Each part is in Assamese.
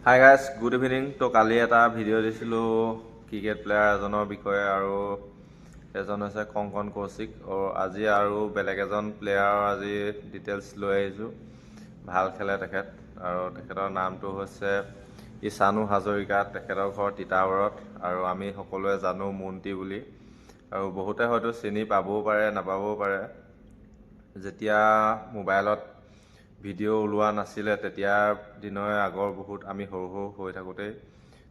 Hi guys, good evening. তো কালি এটা ভিডিঅ' দিছিলোঁ ক্ৰিকেট প্লেয়াৰ এজনৰ বিষয়ে, আৰু এজন হৈছে কংকন কৌশিক। আজি আৰু বেলেগ এজন প্লেয়াৰৰ আজি ডিটেইলছ লৈ আহিছোঁ। ভাল খেলে তেখেত, আৰু তেখেতৰ নামটো হৈছে ঈশানু হাজৰিকা। তেখেতৰ ঘৰ তিতাবৰত, আৰু আমি সকলোৱে জানো মন্ত্ৰী বুলি। আৰু বহুতে হয়তো চিনি পাবও পাৰে, নাপাবও পাৰে। যেতিয়া মোবাইলত ভিডিঅ' ওলোৱা নাছিলে তেতিয়া দিনৰে আগৰ বহুত আমি সৰু সৰু হৈ থাকোঁতেই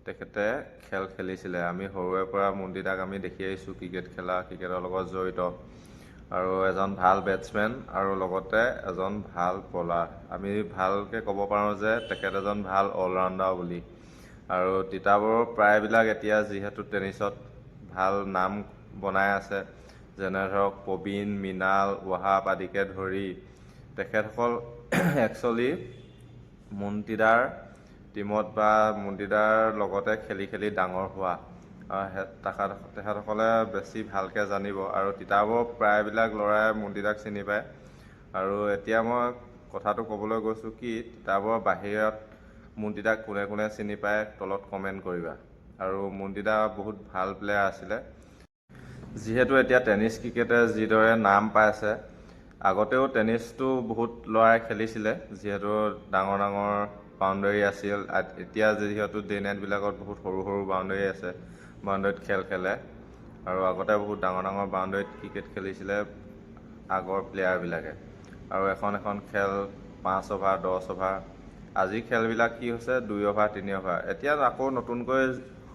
তেখেতে খেল খেলিছিলে। আমি সৰুৰে পৰা মন্ত্ৰীদাক আমি দেখি আহিছোঁ ক্ৰিকেট খেলা, ক্ৰিকেটৰ লগত জড়িত, আৰু এজন ভাল বেটছমেন আৰু লগতে এজন ভাল বলাৰ। আমি ভালকৈ ক'ব পাৰোঁ যে তেখেত এজন ভাল অলৰাউণ্ডাৰ বুলি। আৰু তিতাবৰৰ প্ৰায়বিলাক এতিয়া যিহেতু টেনিছত ভাল নাম বনাই আছে, যেনে ধৰক প্ৰবীণ, মৃণাল, ৱাহাব আদিকে ধৰি, তেখেতসকল একচুৱেলি মন্ত্ৰীদাৰ টীমত বা মন্ত্ৰীদাৰ লগতে খেলি খেলি ডাঙৰ হোৱা। তেখেতসকলে বেছি ভালকৈ জানিব, আৰু তিতাবৰৰ প্ৰায়বিলাক ল'ৰাই মন্ত্ৰীদাক চিনি পায়। আৰু এতিয়া মই কথাটো ক'বলৈ গৈছোঁ কি, তিতাবৰৰ বাহিৰত মন্ত্ৰীদাক কোনে কোনে চিনি পায় তলত কমেণ্ট কৰিবা। আৰু মন্ত্ৰীদা বহুত ভাল প্লেয়াৰ আছিলে। যিহেতু এতিয়া টেনিছ ক্ৰিকেটে যিদৰে নাম পাইছে, আগতেও টেনিছটো বহুত ল'ৰাই খেলিছিলে, যিহেতু ডাঙৰ ডাঙৰ বাউণ্ডেৰী আছিল। এতিয়া যিহেতু ডে নাইটবিলাকত বহুত সৰু সৰু বাউণ্ডেৰী আছে, বাউণ্ডেৰীত খেল খেলে। আৰু আগতে বহুত ডাঙৰ ডাঙৰ বাউণ্ডেৰীত ক্ৰিকেট খেলিছিলে আগৰ প্লেয়াৰবিলাকে। আৰু এখন এখন খেল 5 অভাৰ 10 অভাৰ। আজি খেলবিলাক কি হৈছে 2 অভাৰ 3 অভাৰ। এতিয়া আকৌ নতুনকৈ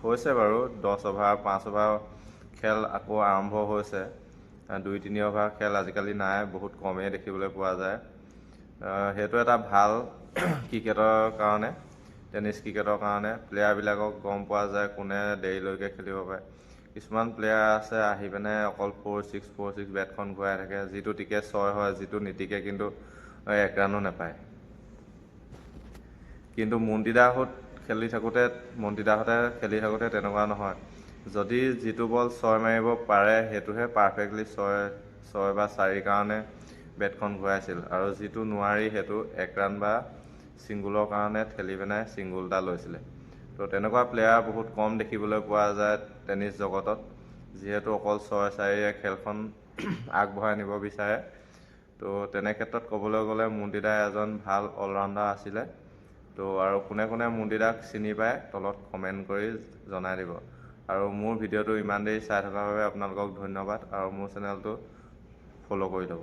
হৈছে বাৰু 10 অভাৰ 5 অভাৰ খেল আকৌ আৰম্ভ হৈছে। 2-3 অভাৰ খেল আজিকালি নাই, বহুত কমেই দেখিবলৈ পোৱা যায়। সেইটো এটা ভাল ক্ৰিকেটৰ কাৰণে, টেনিছ ক্ৰিকেটৰ কাৰণে। প্লেয়াৰবিলাকক গম পোৱা যায় কোনে দেৰিলৈকে খেলিব পাৰে। কিছুমান প্লেয়াৰ আছে আহি পিনে অকল 4-6 বেটখন ঘূৰাই থাকে, যিটো টিকে 6 হয়, যিটো নিটিকে কিন্তু 1 ৰানো নাপায়। কিন্তু মন্ত্ৰীদাহঁতে খেলি থাকোঁতে তেনেকুৱা নহয়। যদি যিটো বল 6 মাৰিব পাৰে সেইটোহে পাৰফেক্টলি 6 বা 4 কাৰণে বেটখন ঘূৰাইছিল, আৰু যিটো নোৱাৰি সেইটো 1 ৰান বা ছিংগুলৰ কাৰণে ঠেলি পেলাই ছিংগুল এটা লৈছিলে। তো তেনেকুৱা প্লেয়াৰ বহুত কম দেখিবলৈ পোৱা যায় টেনিছ জগতত, যিহেতু অকল 6-4ৰে খেলখন আগবঢ়াই নিব বিচাৰে। তো তেনে ক্ষেত্ৰত ক'বলৈ গ'লে মন্ত্ৰীদা এজন ভাল অলৰাউণ্ডাৰ আছিলে। তো আৰু কোনে কোনে মন্ত্ৰীদাক চিনি পায় তলত কমেণ্ট কৰি জনাই দিব। আৰু মোৰ ভিডিঅ'টো ইমান দেৰি চাই থকাৰ বাবে আপোনালোকক ধন্যবাদ, আৰু মোৰ চেনেলটো ফ'ল' কৰি ল'ব।